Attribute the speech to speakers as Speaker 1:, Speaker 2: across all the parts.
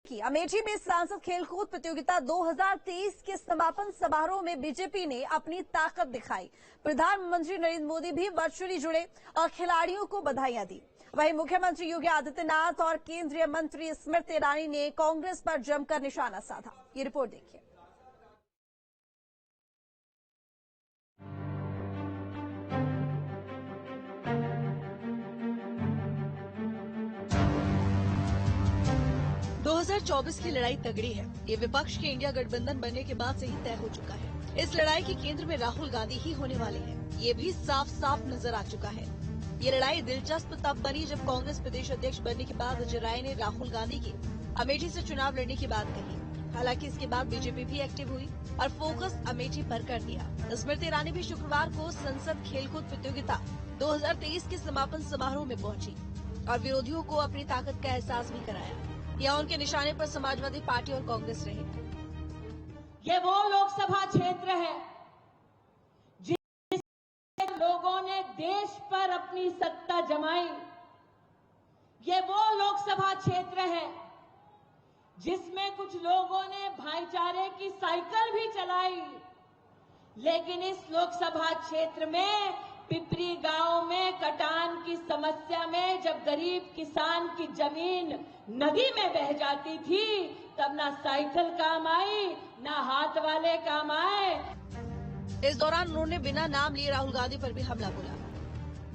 Speaker 1: की अमेठी में सांसद खेलकूद प्रतियोगिता 2023 के समापन समारोह में बीजेपी ने अपनी ताकत दिखाई। प्रधानमंत्री नरेंद्र मोदी भी वर्चुअली जुड़े और खिलाड़ियों को बधाइयां दी। वहीं मुख्यमंत्री योगी आदित्यनाथ और केंद्रीय मंत्री स्मृति ईरानी ने कांग्रेस पर जमकर निशाना साधा। ये रिपोर्ट देखिए।
Speaker 2: दो 2024 की लड़ाई तगड़ी है। ये विपक्ष के इंडिया गठबंधन बनने के बाद से ही तय हो चुका है। इस लड़ाई के केंद्र में राहुल गांधी ही होने वाले हैं। ये भी साफ साफ नजर आ चुका है। ये लड़ाई दिलचस्प तब बनी जब कांग्रेस प्रदेश अध्यक्ष बनने के बाद अजय राय ने राहुल गांधी की अमेठी से चुनाव लड़ने की बात कही। हालांकि इसके बाद बीजेपी भी एक्टिव हुई और फोकस अमेठी पर कर दिया। स्मृति ईरानी भी शुक्रवार को संसद खेलकूद प्रतियोगिता 2023 के समापन समारोह में पहुंची और विरोधियों को अपनी ताकत का एहसास भी कराया। यहाँ उनके निशाने पर समाजवादी पार्टी और कांग्रेस रहे।
Speaker 3: ये वो लोकसभा क्षेत्र है जिस लोगों ने देश पर अपनी सत्ता जमाई। ये वो लोकसभा क्षेत्र है जिसमें कुछ लोगों ने भाईचारे की साइकिल भी चलाई। लेकिन इस लोकसभा क्षेत्र में पिपरी गांव में कटान की समस्या में जब गरीब किसान की जमीन नदी में बह जाती थी, तब ना साइकिल काम आई, ना हाथ वाले काम आए।
Speaker 2: इस दौरान उन्होंने बिना नाम लिए राहुल गांधी पर भी हमला बोला।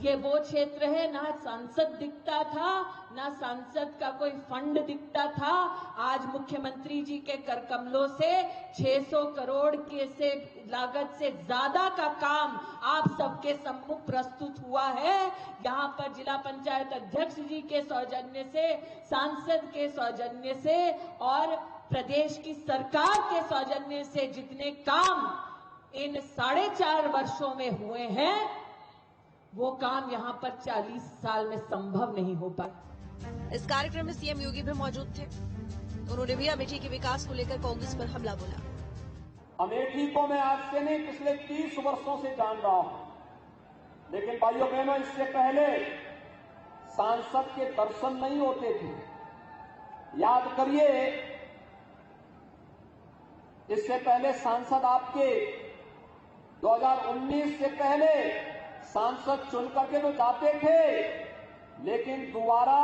Speaker 3: ये वो क्षेत्र है, ना सांसद दिखता था, ना सांसद का कोई फंड दिखता था। आज मुख्यमंत्री जी के करकमलों से 600 करोड़ के से लागत से ज्यादा का काम आप सबके सम्मुख प्रस्तुत हुआ है। यहाँ पर जिला पंचायत अध्यक्ष जी के सौजन्य से, सांसद के सौजन्य से और प्रदेश की सरकार के सौजन्य से जितने काम इन 4.5 वर्षों में हुए हैं, वो काम यहाँ पर 40 साल में संभव नहीं हो पाया।
Speaker 2: इस कार्यक्रम में सीएम योगी भी मौजूद थे। उन्होंने भी अमेठी के विकास को लेकर कांग्रेस पर हमला बोला।
Speaker 4: अमेठी को मैं आज से नहीं, पिछले 30 वर्षों से जान रहा हूं। लेकिन भाइयों बहनों, इससे पहले सांसद के दर्शन नहीं होते थे। याद करिए, इससे पहले सांसद आपके 2019 से पहले सांसद चुन करके तो जाते थे, लेकिन दोबारा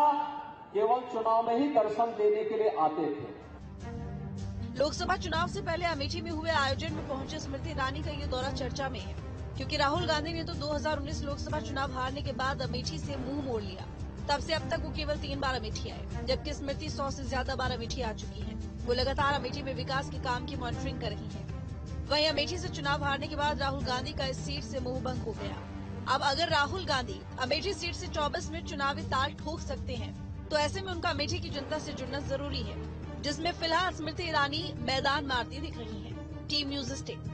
Speaker 4: केवल चुनाव में ही दर्शन देने के लिए आते थे।
Speaker 2: लोकसभा चुनाव से पहले अमेठी में हुए आयोजन में पहुंचे स्मृति ईरानी का ये दौरा चर्चा में है, क्योंकि राहुल गांधी ने तो 2019 लोकसभा चुनाव हारने के बाद अमेठी से मुंह मोड़ लिया। तब से अब तक वो केवल 3 बार अमेठी आए, जबकि स्मृति 100 से ज्यादा बार अमेठी आ चुकी है। वो लगातार अमेठी में विकास के काम की मॉनिटरिंग कर रही है। वहीं अमेठी से चुनाव हारने के बाद राहुल गांधी का इस सीट से मुंह बंद हो गया। अब अगर राहुल गांधी अमेठी सीट से 24 में चुनावी ताल ठोक सकते हैं, तो ऐसे में उनका अमेठी की जनता से जुड़ना जरूरी है, जिसमें फिलहाल स्मृति ईरानी मैदान मारती दिख रही हैं। Team news state.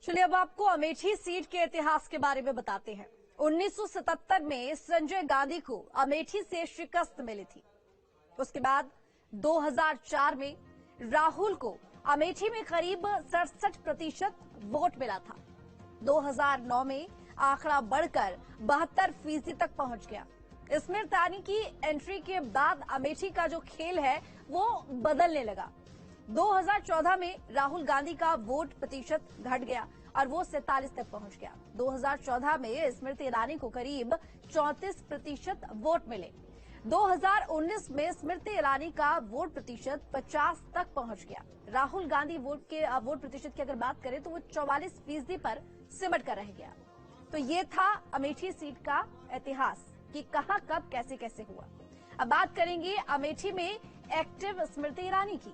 Speaker 1: चलिए अब आपको अमेठी सीट के इतिहास के बारे में बताते हैं। 1977 में संजय गांधी को अमेठी से शिकस्त मिली थी। उसके बाद 2004 में राहुल को अमेठी में करीब 67% वोट मिला था। 2009 में आंकड़ा बढ़कर 72% तक पहुंच गया। स्मृति ईरानी की एंट्री के बाद अमेठी का जो खेल है वो बदलने लगा। 2014 में राहुल गांधी का वोट प्रतिशत घट गया और वो 47 तक पहुंच गया। 2014 में स्मृति ईरानी को करीब 34% वोट मिले। 2019 में स्मृति ईरानी का वोट प्रतिशत 50 तक पहुंच गया। राहुल गांधी वोट प्रतिशत की अगर बात करें तो वो 44% पर सिमट कर रह गया। तो ये था अमेठी सीट का इतिहास कि कहां कब कैसे कैसे हुआ। अब बात करेंगे अमेठी में एक्टिव स्मृति ईरानी की।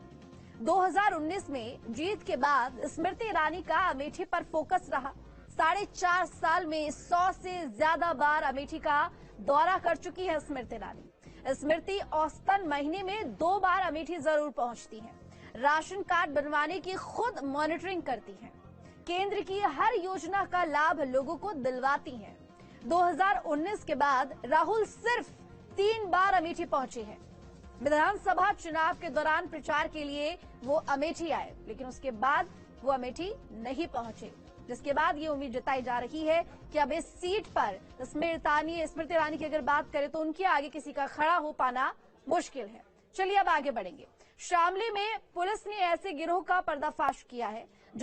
Speaker 1: 2019 में जीत के बाद स्मृति ईरानी का अमेठी पर फोकस रहा। 4.5 साल में 100 से ज्यादा बार अमेठी का दौरा कर चुकी है स्मृति ईरानी। स्मृति औसतन महीने में 2 बार अमेठी जरूर पहुंचती हैं। राशन कार्ड बनवाने की खुद मॉनिटरिंग करती हैं। केंद्र की हर योजना का लाभ लोगों को दिलवाती हैं। 2019 के बाद राहुल सिर्फ 3 बार अमेठी पहुंचे हैं। विधानसभा चुनाव के दौरान प्रचार के लिए वो अमेठी आए, लेकिन उसके बाद वो अमेठी नहीं पहुंचे, जिसके बाद ये उम्मीद जताई जा रही है कि अब इस सीट पर स्मृति ईरानी की अगर बात करें तो उनके आगे किसी का खड़ा हो पाना मुश्किल है। चलिए अब आगे बढ़ेंगे। शामली में पुलिस ने ऐसे गिरोह का पर्दाफाश किया है जो